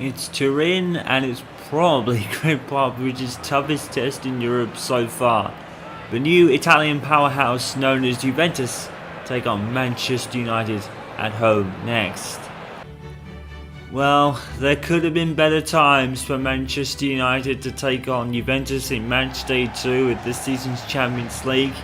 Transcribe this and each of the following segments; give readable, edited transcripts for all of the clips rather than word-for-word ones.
It's Turin, and it's probably Gregg Popovich's toughest test in Europe so far. The new Italian powerhouse known as Juventus take on Manchester United at home next. Well, there could have been better times for Manchester United to take on Juventus in match day 2 of this season's Champions League.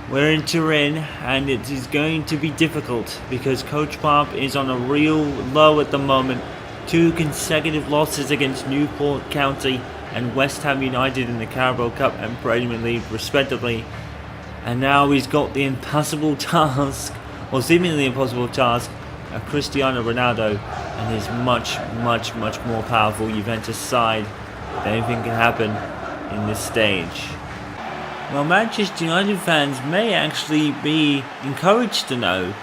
We're in Turin, and it is going to be difficult because Coach Pop is on a real low at the moment. 2 consecutive losses against Newport County and West Ham United in the Carabao Cup and Premier League respectively. And now he's got the impossible task, or seemingly impossible task, of Cristiano Ronaldo and his much more powerful Juventus side. Anything can happen in this stage. Well, Manchester United fans may actually be encouraged to know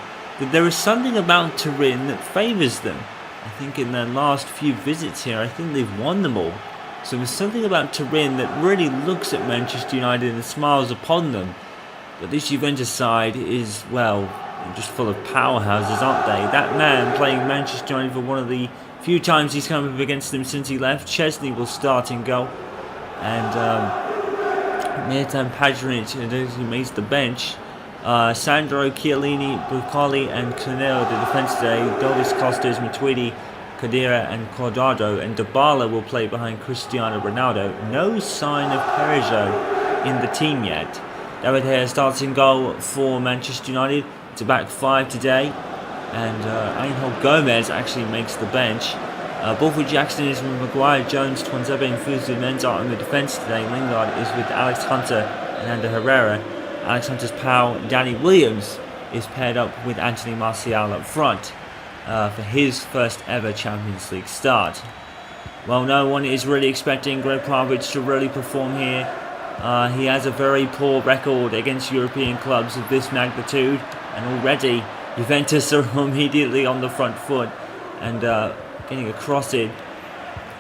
that there is something about Turin that favours them. I think in their last few visits here, I think they've won them all. So there's something about Turin that really looks at Manchester United and smiles upon them. But this Juventus side is, well, just full of powerhouses, aren't they? That man playing Manchester United for one of the few times he's come up against them since he left. Chesney will start in goal. And Mirtan Pajanic, who makes the bench. Sandro, Chiellini, Bucoli and Canero the defence today. Dovis, Costas, Matuidi, Khedira and Cuadrado, and Dybala will play behind Cristiano Ronaldo. No sign of Perisic in the team yet. David Gea starts in goal for Manchester United. It's a back 5 today, and Angel Gomez actually makes the bench. Both Jackson is with Maguire, Jones, Tuanzebe and Fuzu Mensah in the defence today. Lingard is with Alex Hunter and Ander Herrera. Alex Hunter's pal Danny Williams is paired up with Anthony Martial up front for his first ever Champions League start. Well, no one is really expecting Gregg Popovich to really perform here. He has a very poor record against European clubs of this magnitude, and already Juventus are immediately on the front foot and getting across it.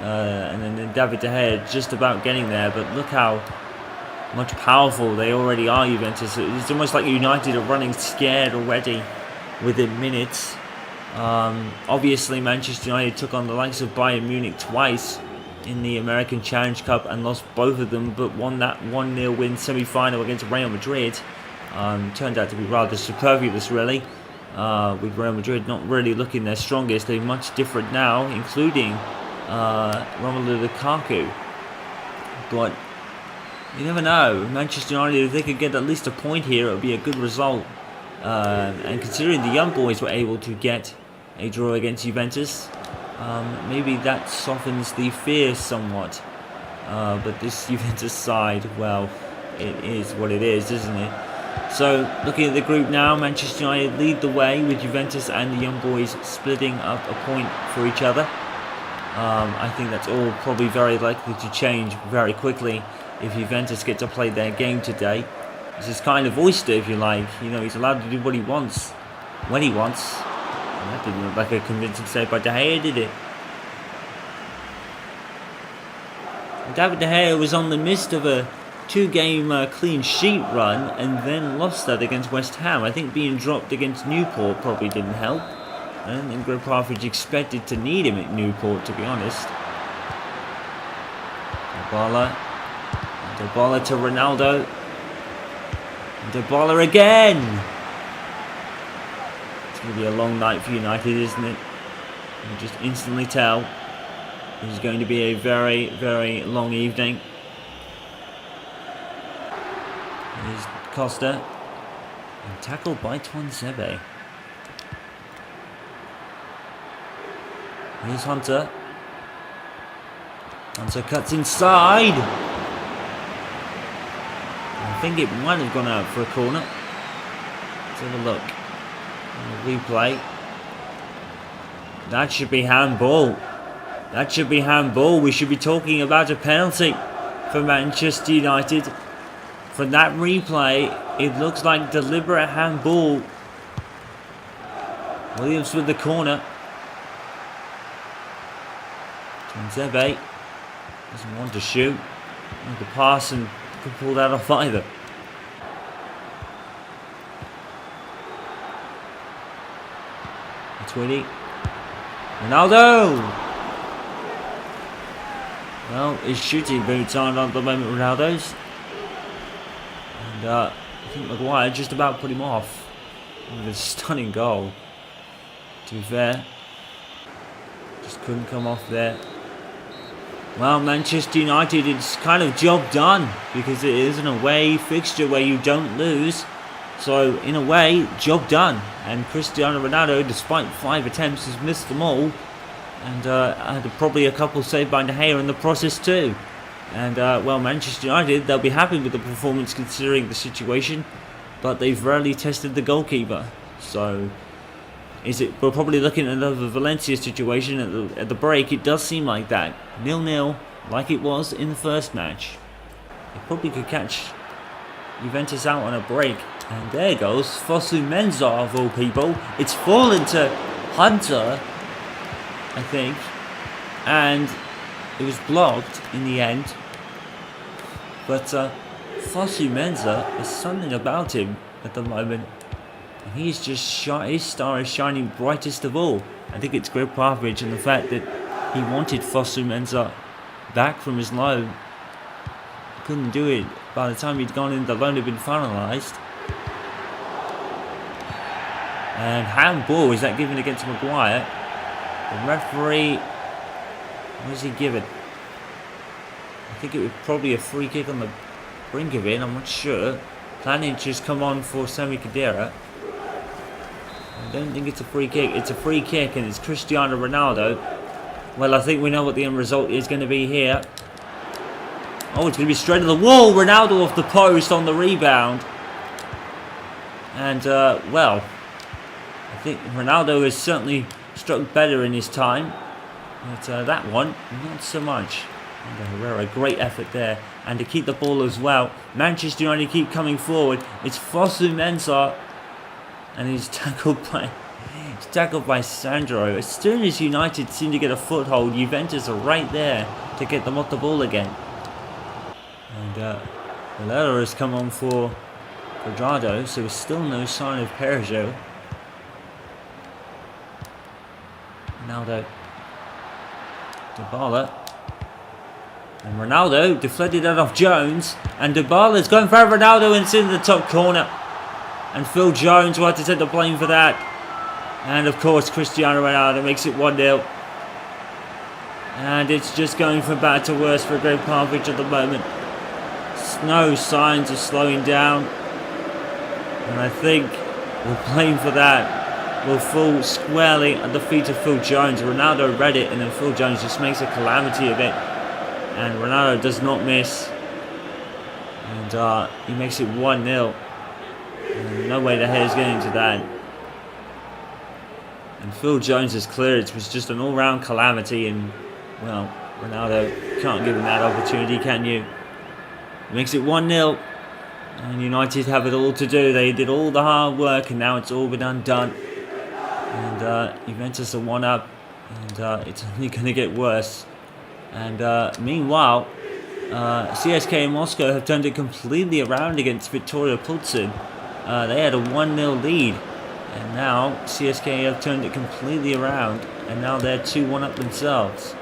And then David De Gea just about getting there, but look how much powerful they already are, Juventus. It's almost like United are running scared already within minutes. Obviously, Manchester United took on the likes of Bayern Munich twice in the American Challenge Cup and lost both of them, but won that 1-0 win semi-final against Real Madrid. Turned out to be rather superfluous, really, with Real Madrid not really looking their strongest. They're much different now, including Romelu Lukaku. But you never know. Manchester United, if they could get at least a point here, it would be a good result. And considering the young boys were able to get a draw against Juventus, maybe that softens the fear somewhat. But this Juventus side, well, it is what it is, isn't it? So, looking at the group now, Manchester United lead the way with Juventus and the young boys splitting up a point for each other. I think that's all probably very likely to change very quickly if Juventus get to play their game today. This is kind of Oyster, if you like. You know, he's allowed to do what he wants, when he wants. And that didn't look like a convincing save by De Gea, did it? David De Gea was on the midst of a 2-game clean sheet run and then lost that against West Ham. I think being dropped against Newport probably didn't help. I don't think Gregg Popovich expected to need him at Newport, to be honest. Dybala to Ronaldo. Dybala again! It's going to be a long night for United, isn't it? You can just instantly tell it's going to be a very long evening. Here's Costa. And tackled by Tuanzebe. Here's Hunter. Hunter cuts inside. I think it might have gone out for a corner. Let's have a look. Replay. That should be handball. That should be handball. We should be talking about a penalty for Manchester United. From that replay, it looks like deliberate handball. Williams with the corner. Tuanzebe doesn't want to shoot. Want to pass and could pull that off either. Matuidi. Ronaldo! Well, his shooting boots aren't at the moment Ronaldo's. And I think Maguire just about put him off with a stunning goal. To be fair, just couldn't come off there. Well, Manchester United, it's kind of job done because it is an away fixture where you don't lose. So, in a way, job done. And Cristiano Ronaldo, despite 5 attempts, has missed them all. And had probably a couple saved by De Gea in the process too. And, well, Manchester United, they'll be happy with the performance considering the situation. But they've rarely tested the goalkeeper. So, we're probably looking at another Valencia situation at the break. It does seem like that. 0-0, like it was in the first match. They probably could catch Juventus out on a break. And there goes Fosu Mensah of all people. It's fallen to Hunter, I think. And it was blocked in the end. But Fosu Mensah, there's something about him at the moment. He's just his star is shining brightest of all. I think it's Gregg Popovich and the fact that he wanted Fosu Mensah back from his loan. Couldn't do it. By the time he'd gone in, the loan had been finalised. And handball, is that given against Maguire? The referee, what does he give it? I think it was probably a free kick on the brink of it, I'm not sure. Planic has come on for Sami Khedira. I don't think it's a free kick. It's a free kick and it's Cristiano Ronaldo. Well, I think we know what the end result is going to be here. Oh, it's going to be straight to the wall. Ronaldo off the post on the rebound. And, well, I think Ronaldo has certainly struck better in his time. But that one, not so much. And Herrera, great effort there. And to keep the ball as well. Manchester United keep coming forward. It's Fosu Mensah. And he's tackled by Sandro. As soon as United seem to get a foothold, Juventus are right there to get them off the ball again. And Valera has come on for Cuadrado, so there's still no sign of Perisic. Ronaldo. Dybala. And Ronaldo deflected that off Jones. And Dybala's going for Ronaldo and it's in the top corner. And Phil Jones will have to take the blame for that. And of course Cristiano Ronaldo makes it 1-0. And it's just going from bad to worse for Gregg Popovich at the moment. No signs of slowing down. And I think the blame for that will fall squarely at the feet of Phil Jones. Ronaldo read it and then Phil Jones just makes a calamity of it. And Ronaldo does not miss. And he makes it 1-0. No way the head is getting to that. And Phil Jones is clear. It was just an all-round calamity. And, well, Ronaldo can't give him that opportunity, can you? He makes it 1-0. And United have it all to do. They did all the hard work and now it's all been undone. And Juventus are 1-up. And it's only going to get worse. And meanwhile, CSKA Moscow have turned it completely around against Victoria Plzen. They had a 1-0 lead, and now CSKA have turned it completely around, and now they're 2-1 up themselves.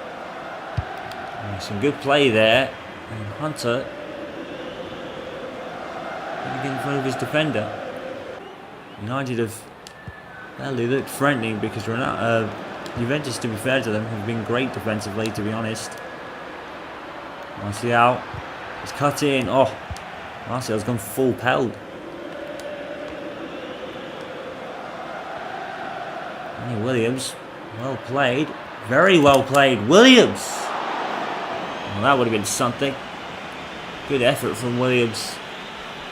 Some good play there, and Hunter going to get in front of his defender. United have, well, they looked threatening because Juventus, to be fair to them, have been great defensively, to be honest. Martial is cut in. Oh, Martial's gone full pelt. Williams, well played, very well played, Williams! Well, that would have been something. Good effort from Williams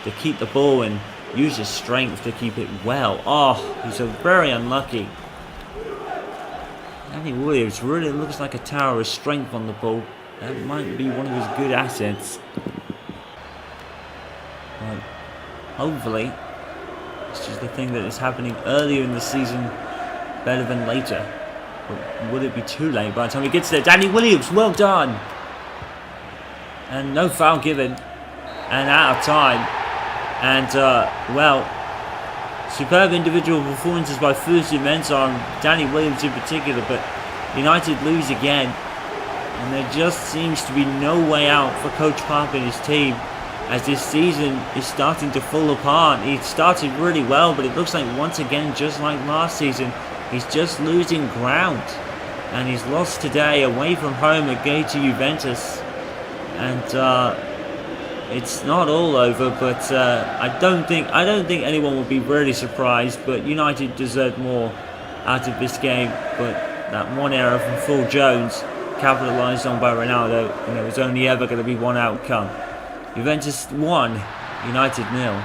to keep the ball and use his strength to keep it well. Oh, he's so very unlucky. Andy Williams really looks like a tower of strength on the ball. That might be one of his good assets. But hopefully, it's just the thing that is happening earlier in the season better than later. But would it be too late by the time he gets there? Danny Williams, well done! And no foul given. And out of time. And, well, superb individual performances by Fosu Mensah and Danny Williams in particular. But United lose again. And there just seems to be no way out for Coach Pop and his team, as this season is starting to fall apart. He started really well, but it looks like once again, just like last season, he's just losing ground. And he's lost today away from home again to Juventus. And it's not all over, but I don't think anyone will be really surprised. But United deserved more out of this game. But that one error from Phil Jones, capitalised on by Ronaldo, and there was only ever going to be one outcome. Juventus 1, United 0.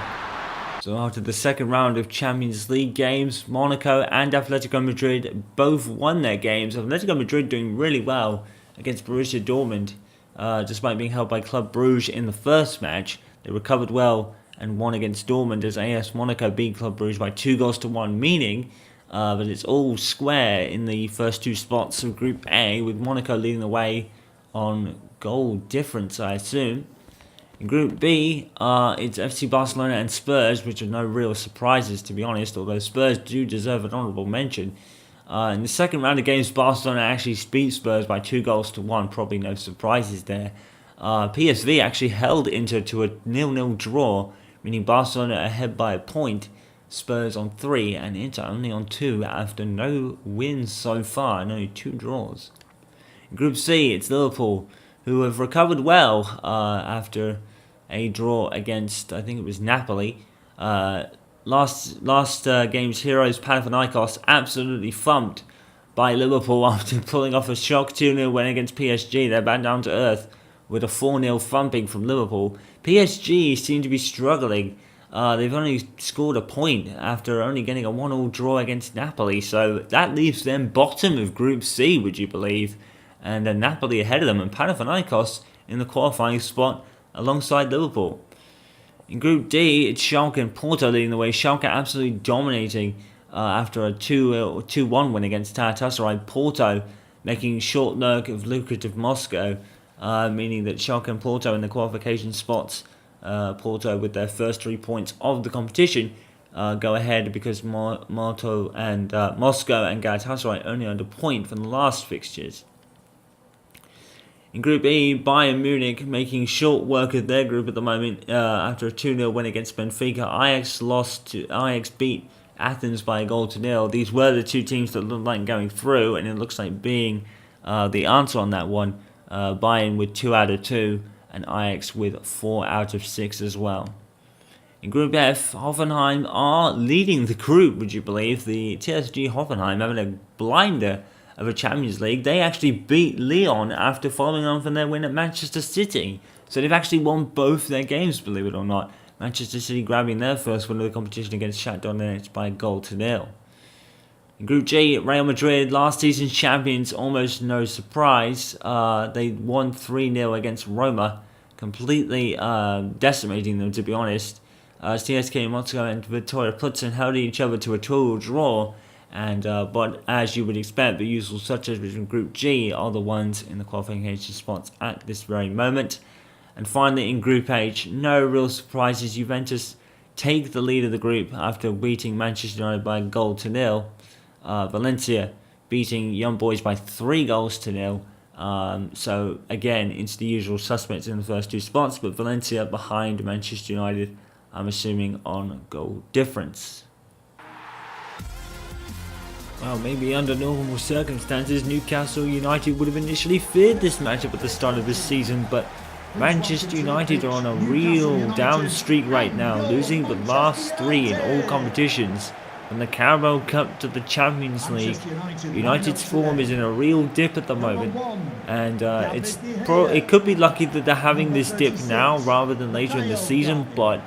So after the second round of Champions League games, Monaco and Atletico Madrid both won their games. Atletico Madrid doing really well against Borussia Dortmund. Despite being held by Club Brugge in the first match, they recovered well and won against Dortmund as AS Monaco beat Club Brugge by 2-1, meaning that it's all square in the first two spots of Group A, with Monaco leading the way on goal difference, I assume. In Group B, it's FC Barcelona and Spurs, which are no real surprises, to be honest, although Spurs do deserve an honourable mention. In the second round of games, Barcelona actually beat Spurs by 2-1, probably no surprises there. PSV actually held Inter to a 0-0 draw, meaning Barcelona ahead by a point, Spurs on 3, and Inter only on 2 after no wins so far and only 2 draws. In Group C, it's Liverpool, who have recovered well after a draw against, I think it was Napoli. Last game's heroes, Panathinaikos, absolutely thumped by Liverpool after pulling off a shock 2-0 win against PSG. They're back down to earth with a 4-0 thumping from Liverpool. PSG seem to be struggling. They've only scored a point after only getting a 1-1 draw against Napoli, so that leaves them bottom of Group C, would you believe? And then Napoli ahead of them, and Panathinaikos in the qualifying spot alongside Liverpool. In Group D, it's Schalke and Porto leading the way. Schalke absolutely dominating after a 2-1 win against Galatasaray. Porto making short work of lucrative Moscow, meaning that Schalke and Porto in the qualification spots, Porto with their first 3 points of the competition, go ahead because Moscow and Galatasaray only earned a point from the last fixtures. In Group E, Bayern Munich making short work of their group at the moment after a 2-0 win against Benfica. Ajax beat Athens by 1-0. These were the two teams that looked like going through, and it looks like being the answer on that one. Bayern with 2 out of 2, and Ajax with 4 out of 6 as well. In Group F, Hoffenheim are leading the group, would you believe? The TSG Hoffenheim having a blinder of a Champions League. They actually beat Lyon after following on from their win at Manchester City. So they've actually won both their games, believe it or not. Manchester City grabbing their first win of the competition against Shakhtar Donetsk by 1-0. In Group G, Real Madrid, last season's champions, almost no surprise. They won 3-0 against Roma, completely decimating them, to be honest. CSKA Moscow and Victoria Plzen held each other to a 2-2 draw. But as you would expect, the usual success between Group G are the ones in the qualification spots at this very moment. And finally, in Group H, no real surprises. Juventus take the lead of the group after beating Manchester United by 1-0. Valencia beating Young Boys by 3-0. So again, it's the usual suspects in the first two spots, but Valencia behind Manchester United, I'm assuming, on goal difference. Well, maybe under normal circumstances, Newcastle United would have initially feared this matchup at the start of this season, but Manchester United are on a real down streak right now, losing the last 3 in all competitions. From the Carabao Cup to the Champions League, United's form is in a real dip at the moment, and it could be lucky that they're having this dip now rather than later in the season, but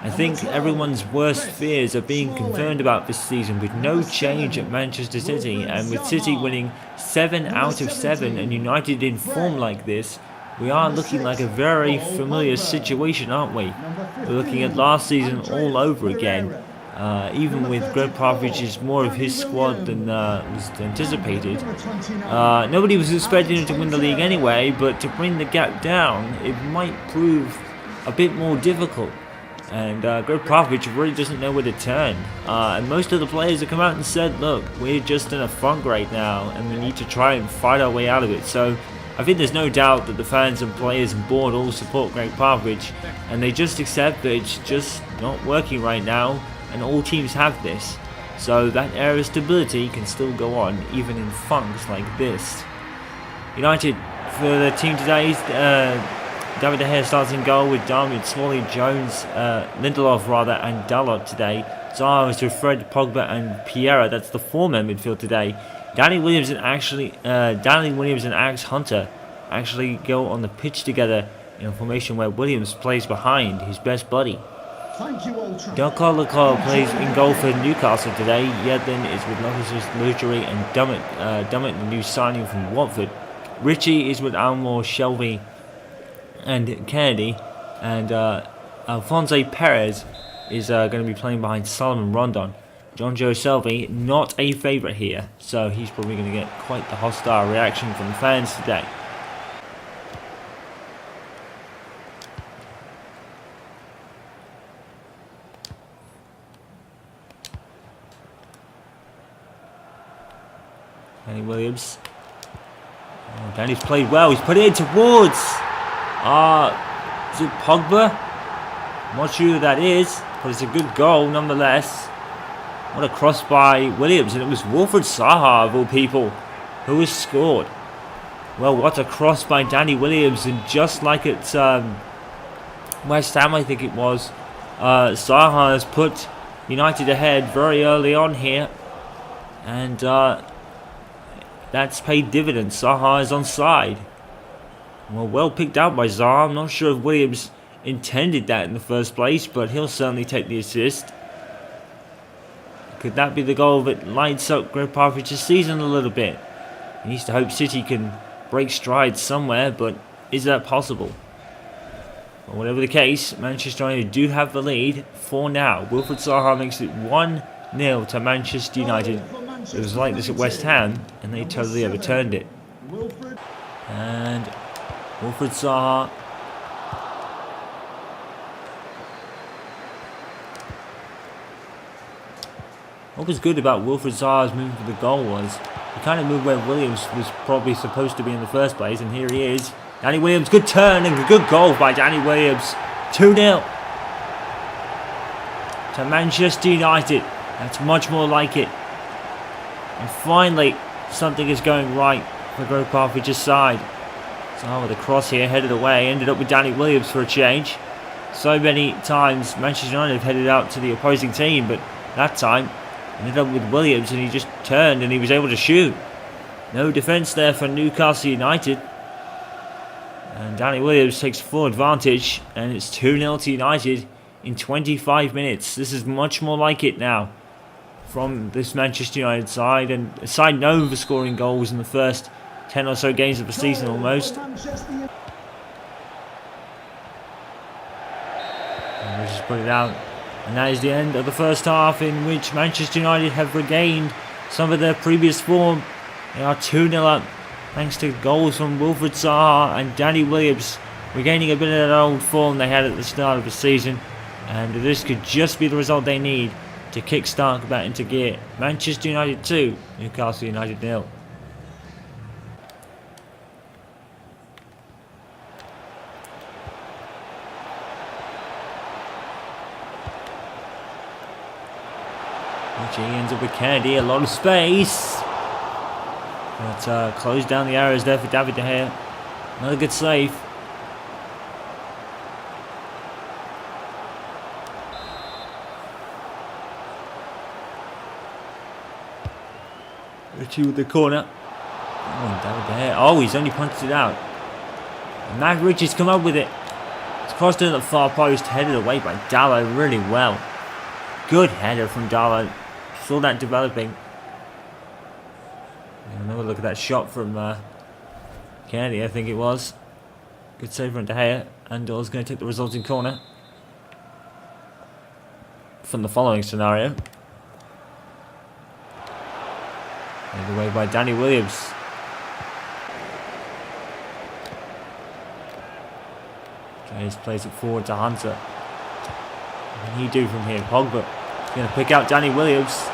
I think everyone's worst fears are being confirmed about this season, with no change at Manchester City, and with City winning 7 out of 7 and United in form like this, we are looking like a very familiar situation, aren't we? We're looking at last season all over again, even with Gregg Popovich is more of his squad than was anticipated. Nobody was expecting him to win the league anyway, but to bring the gap down, it might prove a bit more difficult. And Gregg Popovich really doesn't know where to turn. And most of the players have come out and said, look, we're just in a funk right now, and we need to try and fight our way out of it. So I think there's no doubt that the fans and players and board all support Gregg Popovich, and they just accept that it's just not working right now, and all teams have this. So that air of stability can still go on, even in funks like this. United, for the team today, David De Gea starts in goal with Darwin, Smalley, Jones, Lindelof and Dalot today. Zaha is with Fred, Pogba and Piera. That's the four-man midfield today. Danny Williams and Alex Hunter actually go on the pitch together in a formation where Williams plays behind his best buddy. Delcolo plays in goal for Newcastle today. Yedlin is with Loftus, Luteri and Dummett, the new signing from Watford. Richie is with Almore, Shelby and Kennedy, and Alphonse Perez is going to be playing behind Solomon Rondon. John Joe Selby, not a favourite here, so he's probably going to get quite the hostile reaction from the fans today. Danny Williams. Oh, Danny's played well. He's put it in towards. Is it Pogba? I'm not sure who that is, but it's a good goal nonetheless. What a cross by Williams, and it was Wilfred Zaha of all people who has scored. Well, what a cross by Danny Williams, and just like it's West Ham, I think it was, Zaha has put United ahead very early on here, and that's paid dividends. Zaha is onside. Well picked out by Zaha. I'm not sure if Williams intended that in the first place, but he'll certainly take the assist. Could that be the goal that lights up Gregg Popovich's season a little bit? He needs to hope City can break strides somewhere, but is that possible? Well, whatever the case, Manchester United do have the lead for now. Wilfred Zaha makes it 1-0 to Manchester United. It was like this at West Ham, and they totally overturned it. And Wilfred Zaha. What was good about Wilfred Zaha's movement for the goal was he kind of moved where Williams was probably supposed to be in the first place, and here he is. Danny Williams, good turn and a good goal by Danny Williams. 2-0 to Manchester United. That's much more like it. And finally, something is going right for Gregg Popovich's side. Zaha with a cross here, headed away, ended up with Danny Williams for a change. So many times Manchester United have headed out to the opposing team, but that time ended up with Williams, and he just turned and he was able to shoot. No defence there for Newcastle United. And Danny Williams takes full advantage, and it's 2-0 to United in 25 minutes. This is much more like it now from this Manchester United side, and a side known for scoring goals in the first 10 or so games of the season almost. And we'll just put it out. And that is the end of the first half, in which Manchester United have regained some of their previous form. They are 2-0 up, thanks to goals from Wilfred Zaha and Danny Williams, regaining a bit of that old form they had at the start of the season. And this could just be the result they need to kick-start back into gear. Manchester United 2, Newcastle United 0. He ends up with Kennedy, a lot of space. But closed down the areas there for David De Gea. Another good save. Richie with the corner. Oh, David De Gea. Oh, he's only punched it out. And Matt Richie's come up with it. It's crossed in at the far post, headed away by Dalot really well. Good header from Dalot. Saw that developing. Another look at that shot from Kennedy, I think it was. Good save from De Gea. Andor's going to take the resulting corner from the following scenario. Headed away by Danny Williams. James plays it forward to Hunter. What can he do from here? Pogba is going to pick out Danny Williams.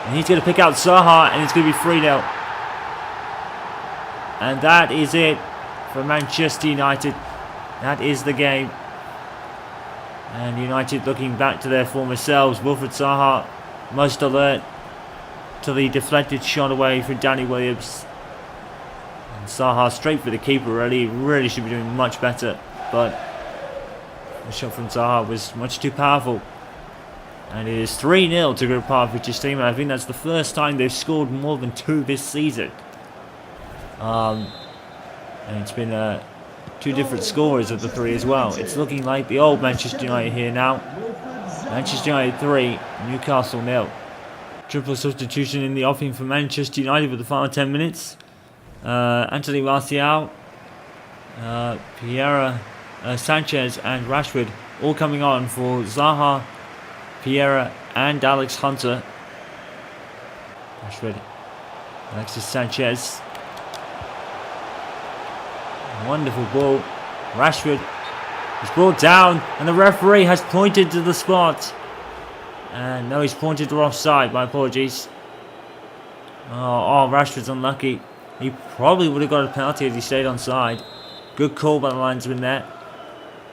And he's going to pick out Zaha, and it's going to be 3-0. And that is it for Manchester United. That is the game. And United looking back to their former selves. Wilfried Zaha most alert to the deflected shot away from Danny Williams. And Zaha straight for the keeper, really should be doing much better. But the shot from Zaha was much too powerful. And it is 3-0 to Gregg Popovich's team. And I think that's the first time they've scored more than 2 this season. And it's been 2 different scorers of the 3 as well. It's looking like the old Manchester United here now. Manchester United 3, Newcastle 0. Triple substitution in the offing for Manchester United for the final 10 minutes. Anthony Martial, Pierre Sanchez and Rashford all coming on for Zaha, Pierre and Alex Hunter. Rashford, Alexis Sanchez. Wonderful ball. Rashford is brought down and the referee has pointed to the spot. And no, he's pointed to offside. My apologies. Oh, Rashford's unlucky. He probably would have got a penalty if he stayed on side. Good call by the linesman there.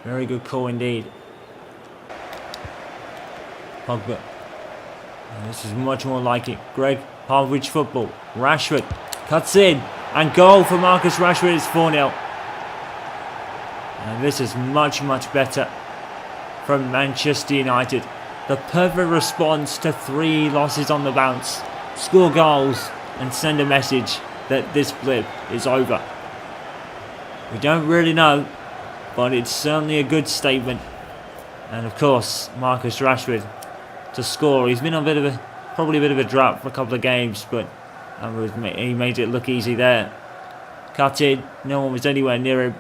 Very good call indeed. Pogba. And this is much more like it. Gregg Popovich football. Rashford cuts in. And goal for Marcus Rashford is 4-0. And this is much better from Manchester United. The perfect response to 3 losses on the bounce. Score goals and send a message that this blip is over. We don't really know, but it's certainly a good statement. And of course, Marcus Rashford to score. He's been on probably a bit of a drought for a couple of games, but he made it look easy there. Cut in, no one was anywhere near him.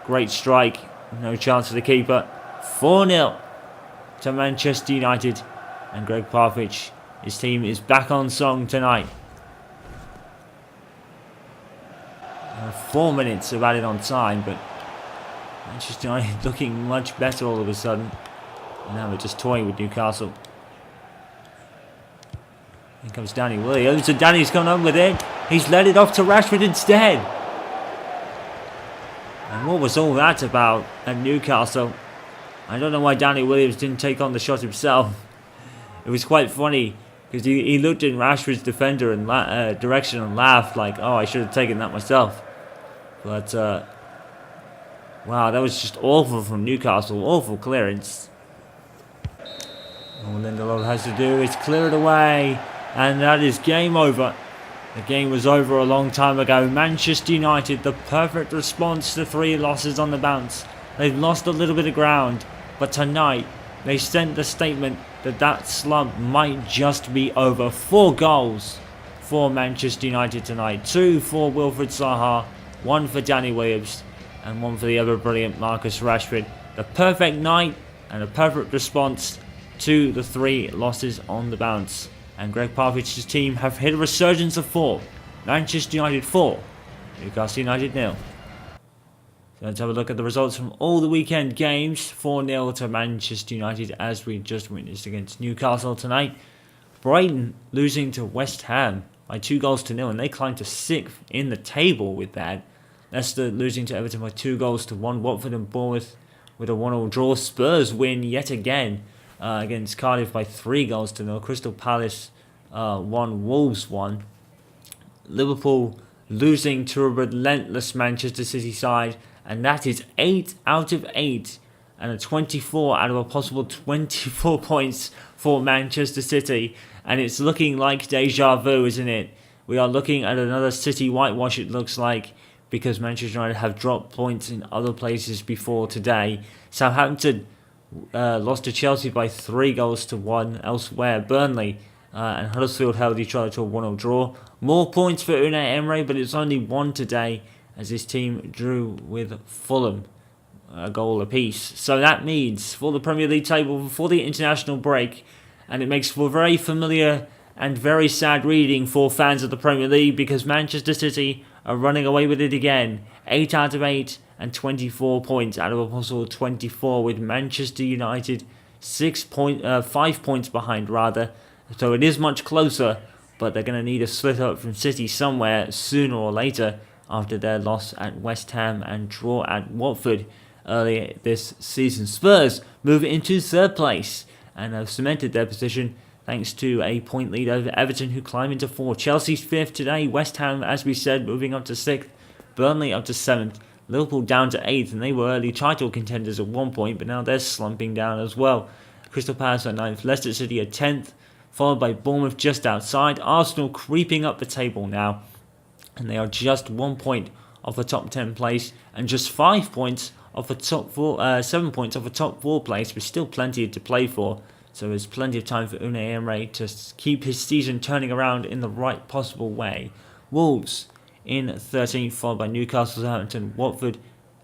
Great strike, no chance for the keeper. 4-0 to Manchester United, and Gregg Popovich, his team is back on song tonight. 4 minutes of added on time, but Manchester United looking much better all of a sudden. And now we're just toying with Newcastle. Here comes Danny Williams, and Danny's gone on with it. He's led it off to Rashford instead. And what was all that about at Newcastle? I don't know why Danny Williams didn't take on the shot himself. It was quite funny because he looked in Rashford's defender and direction and laughed like, oh, I should have taken that myself. But, wow, that was just awful from Newcastle. Awful clearance. All Lindelof has to do is clear it away. And that is game over. The game was over a long time ago. Manchester United, the perfect response to 3 losses on the bounce. They've lost a little bit of ground, but tonight they sent the statement that slump might just be over. 4 goals for Manchester United tonight. 2 for Wilfried Zaha, 1 for Danny Williams, and 1 for the ever brilliant Marcus Rashford. The perfect night and a perfect response to the 3 losses on the bounce. And Gregg Popovich's team have hit a resurgence of 4. Manchester United 4, Newcastle United 0. So let's have a look at the results from all the weekend games. 4-0 to Manchester United as we just witnessed against Newcastle tonight. Brighton losing to West Ham by 2-0, and they climbed to 6th in the table with that. Leicester losing to Everton by 2-1. Watford and Bournemouth with a 1-1 draw. Spurs win yet again against Cardiff by 3-0. Crystal Palace 1, Wolves 1. Liverpool losing to a relentless Manchester City side, and that is 8 out of 8 and a 24 out of a possible 24 points for Manchester City. And it's looking like deja vu, isn't it? We are looking at another City whitewash, it looks like, because Manchester United have dropped points in other places before today. Southampton lost to Chelsea by 3-1 elsewhere. Burnley and Huddersfield held each other to a 1-1 draw. More points for Unai Emery, but it's only 1 today as his team drew with Fulham, a goal apiece. So that means for the Premier League table before the international break, and it makes for very familiar and very sad reading for fans of the Premier League, because Manchester City are running away with it again. 8 out of 8 and 24 points out of a possible 24, with Manchester United 5 points behind rather. So it is much closer, but they're going to need a split up from City somewhere sooner or later. after their loss at West Ham and draw at Watford earlier this season. Spurs move into third place and have cemented their position thanks to a point lead over Everton, who climb into fourth. Chelsea's fifth today. West Ham, as we said, moving up to sixth. Burnley up to seventh. Liverpool down to eighth, and they were early title contenders at one point, but now they're slumping down as well. Crystal Palace at ninth. Leicester City at 10th, followed by Bournemouth just outside. Arsenal creeping up the table now, and they are just 1 point off the top 10 place and just 5 points off the top 7 points off the top 4 place, but still plenty to play for. So there's plenty of time for Unai Emery to keep his season turning around in the right possible way. Wolves in 13th, followed by Newcastle, Southampton, Watford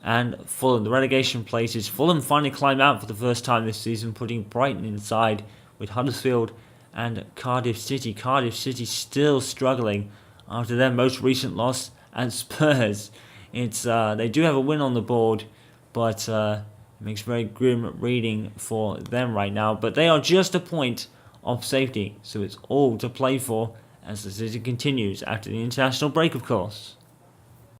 and Fulham. The relegation places. Fulham finally climb out for the first time this season, putting Brighton inside with Huddersfield and Cardiff City. Cardiff City still struggling after their most recent loss at Spurs. They do have a win on the board, but it makes very grim reading for them right now. But they are just a point off safety, so it's all to play for as the season continues after the international break, of course.